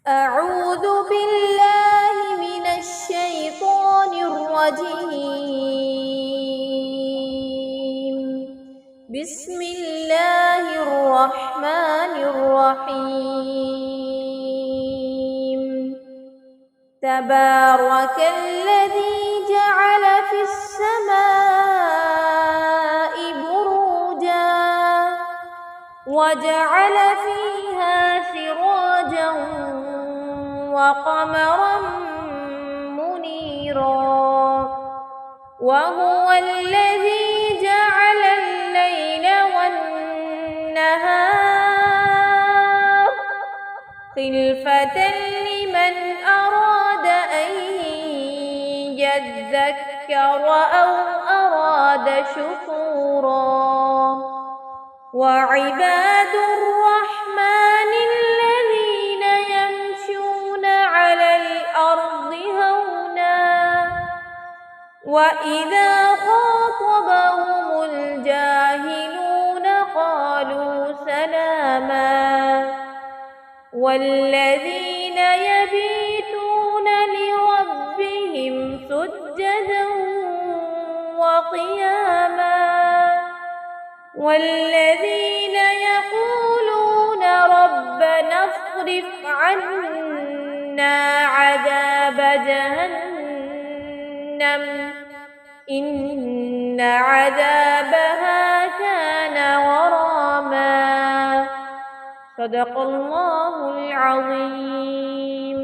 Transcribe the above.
أعوذ بالله من الشيطان الرجيم. بسم الله الرحمن الرحيم. تبارك الذي جعل في السماء بروجا وجعل فيها سراجا وقمرا منيرا وهو الذي جعل الليل والنهار خلفة لمن أراد أن يذكر أو أراد شكورا. وعباد الرحمن الذين يمشون على الأرض هونا وإذا خاطبهم الجاهلون قالوا سلاما. والذين يبيتون لربهم سجدا وقياما والذين يقولون ربنا اصرف عنا عذاب جهنم إن عذابها كان غراما. صدق الله العظيم.